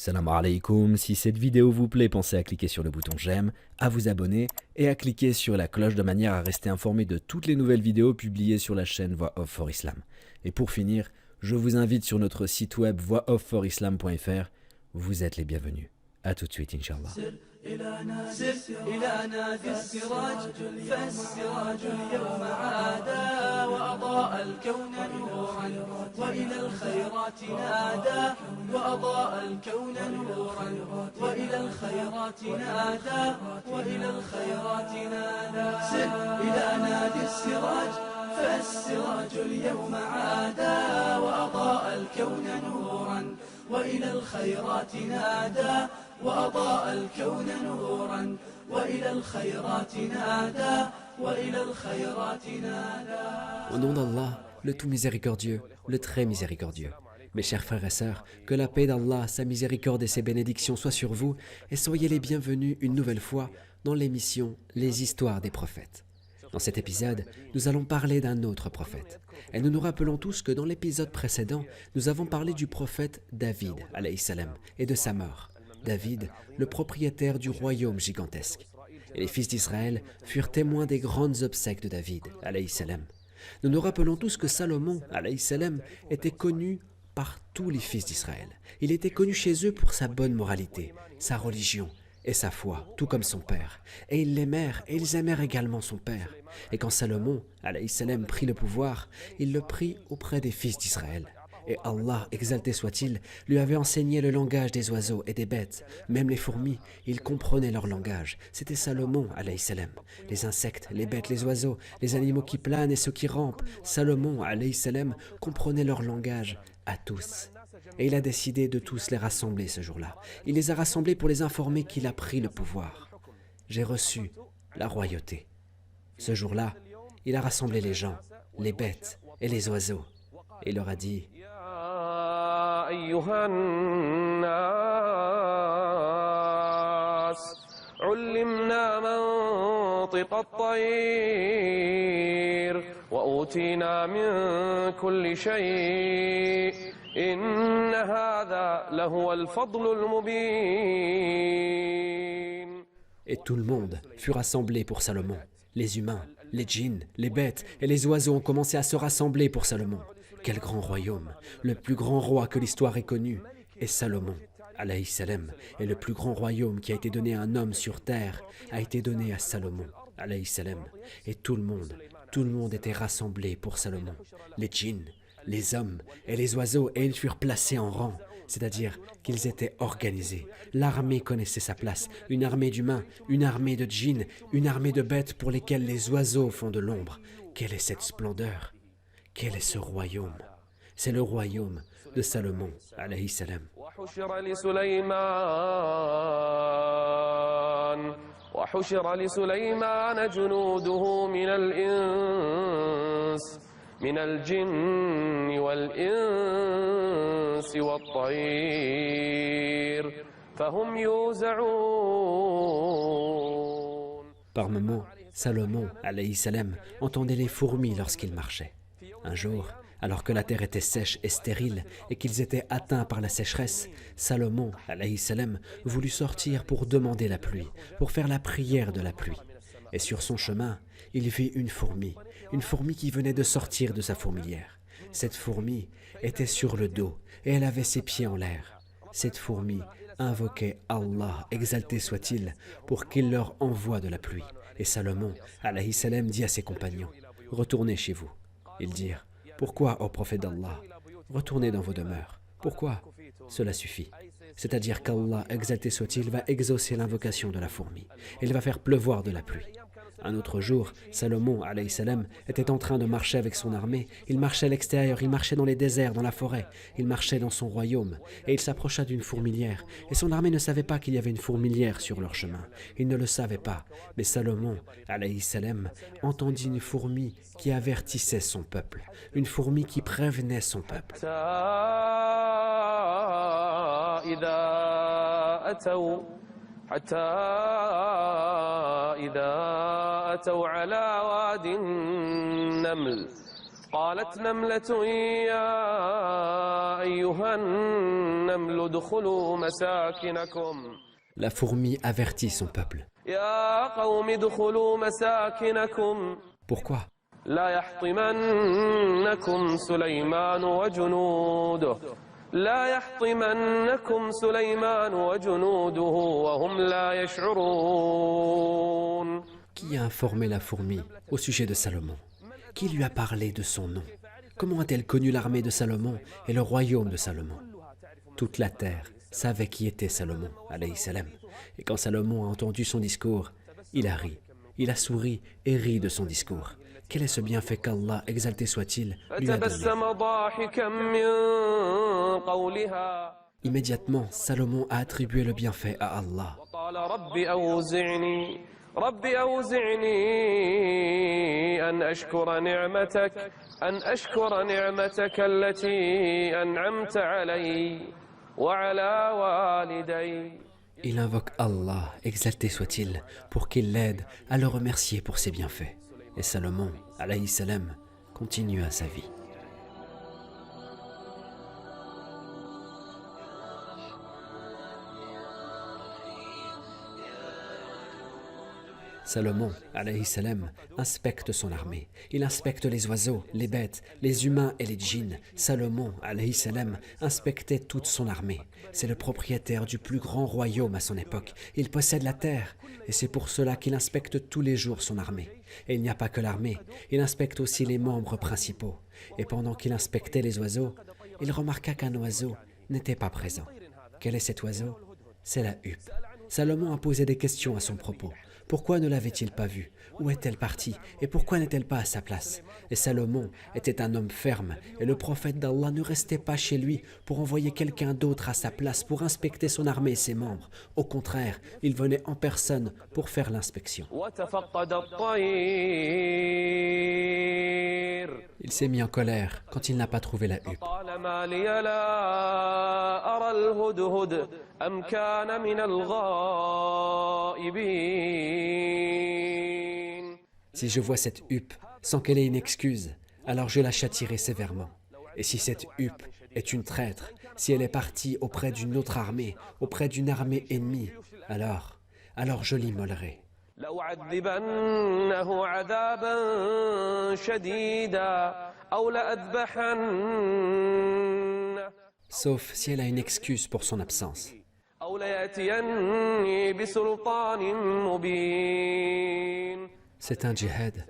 Salam alaikum, si cette vidéo vous plaît, pensez à cliquer sur le bouton j'aime, à vous abonner et à cliquer sur la cloche de manière à rester informé de toutes les nouvelles vidéos publiées sur la chaîne Voix Off for Islam. Et pour finir, je vous invite sur notre site web voixoffforislam.fr. Vous êtes les bienvenus. A tout de suite, Inch'Allah. إلى نادي السراج فالسراج اليوم عادا وأضاء الكون نورا وإلى الخيرات نادى وأضاء الكون نورا وإلى الخيرات نادى وإلى الخيرات نادى سر إلى نادي السراج فالسراج اليوم عادا وأضاء الكون نورا وإلى الخيرات نادى وأضاء الكون نورا وإلى الخيرات نادى وإلى الخيرات نادى. Au nom d'Allah, le tout miséricordieux, le très miséricordieux. Mes chers frères et sœurs, que la paix d'Allah, sa miséricorde et ses bénédictions soient sur vous et soyez les bienvenus une nouvelle fois dans l'émission Les histoires des prophètes. Dans cet épisode, nous allons parler d'un autre prophète. Et nous nous rappelons tous que dans l'épisode précédent, nous avons parlé du prophète David, alayhi salam, et de sa mort. David, le propriétaire du royaume gigantesque. Et les fils d'Israël furent témoins des grandes obsèques de David, alayhi salam. Nous nous rappelons tous que Salomon, alayhi salam, était connu par tous les fils d'Israël. Il était connu chez eux pour sa bonne moralité, sa religion et sa foi, tout comme son père. Et ils l'aimèrent et ils aimèrent également son père. Et quand Salomon, alayhi salam, prit le pouvoir, il le prit auprès des fils d'Israël. Et Allah, exalté soit-il, lui avait enseigné le langage des oiseaux et des bêtes. Même les fourmis, il comprenait leur langage. C'était Salomon, alayhi salam. Les insectes, les bêtes, les oiseaux, les animaux qui planent et ceux qui rampent, Salomon, alayhi salam, comprenait leur langage à tous. Et il a décidé de tous les rassembler ce jour-là. Il les a rassemblés pour les informer qu'il a pris le pouvoir. J'ai reçu la royauté. Ce jour-là, il a rassemblé les gens, les bêtes et les oiseaux. Et il leur a dit: أيها الناس علمنا منطق الطير وأوتينا من كل شيء إن هذا لهو الفضل المبين. Et tout le monde fut rassemblé pour Salomon. Les humains, les djinns, les bêtes et les oiseaux ont commencé à se rassembler pour Salomon. Quel grand royaume! Le plus grand roi que l'histoire ait connu est Salomon, alayhi salam. Et le plus grand royaume qui a été donné à un homme sur terre a été donné à Salomon, alayhi salam. Et tout le monde était rassemblé pour Salomon. Les djinns, les hommes et les oiseaux, et ils furent placés en rang, c'est-à-dire qu'ils étaient organisés. L'armée connaissait sa place, une armée d'humains, une armée de djinns, une armée de bêtes pour lesquelles les oiseaux font de l'ombre. Quelle est cette splendeur! Quel est ce royaume? C'est le royaume de Salomon, alayhi salam. وحشر لسليمان جنوده من الجن والإنس والطير فهم يوزعون. Par moments, Salomon, alayhi salam, entendait les fourmis lorsqu'il marchait. Un jour, alors que la terre était sèche et stérile et qu'ils étaient atteints par la sécheresse, Salomon, alayhi salam, voulut sortir pour demander la pluie, pour faire la prière de la pluie. Et sur son chemin, il vit une fourmi qui venait de sortir de sa fourmilière. Cette fourmi était sur le dos et elle avait ses pieds en l'air. Cette fourmi invoquait Allah, exalté soit-il, pour qu'il leur envoie de la pluie. Et Salomon, alayhi salam, dit à ses compagnons: « Retournez chez vous. » Ils dirent: « Pourquoi, ô prophète d'Allah? Retournez dans vos demeures. Pourquoi? Cela suffit. » C'est-à-dire qu'Allah, exalté soit-il, va exaucer l'invocation de la fourmi. Il va faire pleuvoir de la pluie. Un autre jour, Salomon, alayhi salam, était en train de marcher avec son armée. Il marchait à l'extérieur, il marchait dans les déserts, dans la forêt. Il marchait dans son royaume et il s'approcha d'une fourmilière. Et son armée ne savait pas qu'il y avait une fourmilière sur leur chemin. Il ne le savait pas. Mais Salomon, alayhi salam, entendit une fourmi qui avertissait son peuple. Une fourmi qui prévenait son peuple. حتى إذا أتوا على واد النمل قالت نملة يا أيها النمل ادخلوا مساكنكم La fourmi avertit son peuple. يا قوم ادخلوا مساكنكم Pourquoi? لا يحطمنكم سليمان وجنوده لا يحطمنكم سليمان وجنوده وهم لا يشعرون. Qui a informé la fourmi au sujet de Salomon? Qui lui a parlé de son nom? Comment a-t-elle connu l'armée de Salomon et le royaume de Salomon? Toute la terre savait qui était Salomon, alayhi salam. Et quand Salomon a entendu son discours, il a ri, il a souri et ri de son discours. Quel est ce bienfait qu'Allah, exalté soit-il, lui a donné? فتبسم ضاحكا من قولها Immédiatement, Salomon a attribué le bienfait à Allah. وقال رب أوزعني أن أشكر نعمتك التي أنعمت علي وعلى والدي. Il invoque Allah, exalté soit-il, pour qu'il l'aide à le remercier pour ses bienfaits. Et Salomon, alayhi salam, continua sa vie. Salomon, alayhi salam, inspecte son armée. Il inspecte les oiseaux, les bêtes, les humains et les djinns. Salomon, alayhi salam, inspectait toute son armée. C'est le propriétaire du plus grand royaume à son époque. Il possède la terre, et c'est pour cela qu'il inspecte tous les jours son armée. Et il n'y a pas que l'armée, il inspecte aussi les membres principaux. Et pendant qu'il inspectait les oiseaux, il remarqua qu'un oiseau n'était pas présent. Quel est cet oiseau? C'est la huppe. Salomon a posé des questions à son propos. Pourquoi ne l'avait-il pas vue? Où est-elle partie? Et pourquoi n'est-elle pas à sa place? Et Salomon était un homme ferme, et le prophète d'Allah ne restait pas chez lui pour envoyer quelqu'un d'autre à sa place pour inspecter son armée et ses membres. Au contraire, il venait en personne pour faire l'inspection. وتفقد الطير Il s'est mis en colère quand il n'a pas trouvé la huppe. قال ما لي لا أرى الهدهد أم كان من الغائبين. Si je vois cette huppe sans qu'elle ait une excuse, alors je la châtierai sévèrement. Et si cette huppe est une traître, si elle est partie auprès d'une autre armée, auprès d'une armée ennemie, alors je l'immolerai. لأعذبنه عذابا شديدا أو لأذبحنه Sauf si elle a une excuse pour son absence. أو ليأتيني بسلطان مبين. C'est un djihad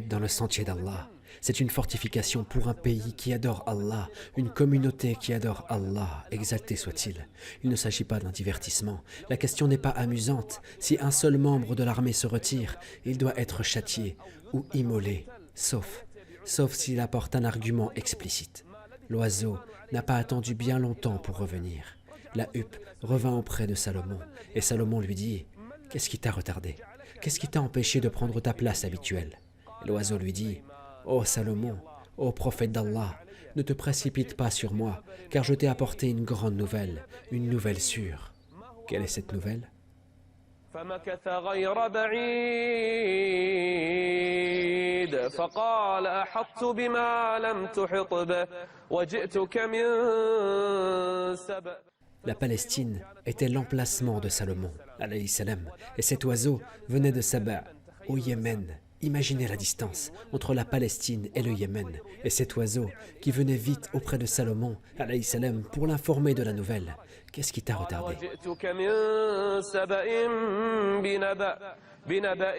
dans le sentier d'Allah. C'est une fortification pour un pays qui adore Allah, une communauté qui adore Allah, exalté soit-il. Il ne s'agit pas d'un divertissement. La question n'est pas amusante. Si un seul membre de l'armée se retire, il doit être châtié ou immolé, sauf s'il apporte un argument explicite. L'oiseau n'a pas attendu bien longtemps pour revenir. La huppe revint auprès de Salomon, et Salomon lui dit « Qu'est-ce qui t'a retardé? Qu'est-ce qui t'a empêché de prendre ta place habituelle ?» L'oiseau lui dit « Ô Salomon, ô prophète d'Allah, ne te précipite pas sur moi, car je t'ai apporté une grande nouvelle, une nouvelle sûre. » Quelle est cette nouvelle? فمكث غير بعيد فقال أحطت بما لم تحط به وجئتك من سبأ. La Palestine était l'emplacement de Salomon, alayhi salam, et cet oiseau venait de Saba, au Yémen. Imaginez la distance entre la Palestine et le Yémen, et cet oiseau qui venait vite auprès de Salomon, alayhi salam, pour l'informer de la nouvelle. Qu'est-ce qui t'a retardé? وجئتك من سبأ بنبأ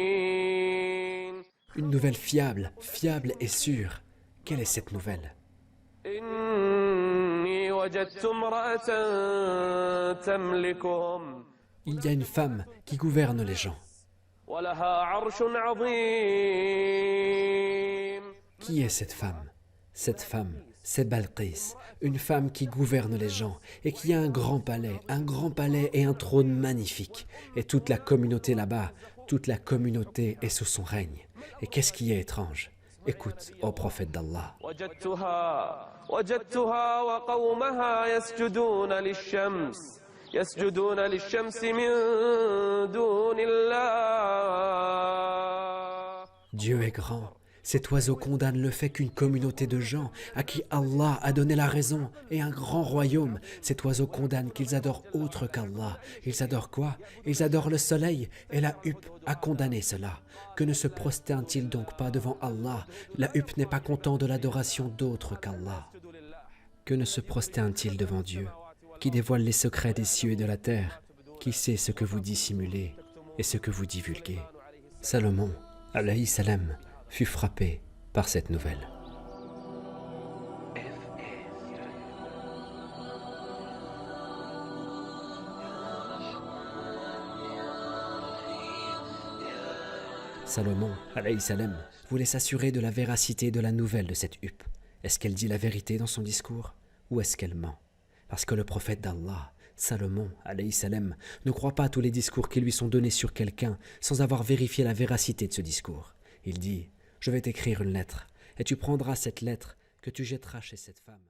يقين. Une nouvelle fiable et sûre. Quelle est cette nouvelle? إني وجدت امرأة تملكهم Il y a une femme qui gouverne les gens. ولها عرش عظيم. Qui est cette femme? Cette femme, c'est Balqis, une femme qui gouverne les gens et qui a un grand palais et un trône magnifique. Et toute la communauté là-bas, toute la communauté est sous son règne. Et qu'est-ce qui est étrange? Écoute, ô prophète d'Allah. وجدتها وقومها يسجدون للشمس من دون الله. Dieu est grand. Cet oiseau condamne le fait qu'une communauté de gens à qui Allah a donné la raison et un grand royaume, cet oiseau condamne qu'ils adorent autre qu'Allah. Ils adorent quoi? Ils adorent le soleil et la huppe a condamné cela. Que ne se prosterne-t-il donc pas devant Allah? La huppe n'est pas content de l'adoration d'autre qu'Allah. Que ne se prosterne-t-il devant Dieu, qui dévoile les secrets des cieux et de la terre, qui sait ce que vous dissimulez et ce que vous divulguez? Salomon, alayhi salam, fut frappé par cette nouvelle. Salomon, alayhi salam, voulait s'assurer de la véracité de la nouvelle de cette huppe. Est-ce qu'elle dit la vérité dans son discours ou est-ce qu'elle ment? Parce que le prophète d'Allah, Salomon, alayhi salam, ne croit pas à tous les discours qui lui sont donnés sur quelqu'un sans avoir vérifié la véracité de ce discours. Il dit « Je vais t'écrire une lettre, et tu prendras cette lettre que tu jetteras chez cette femme. »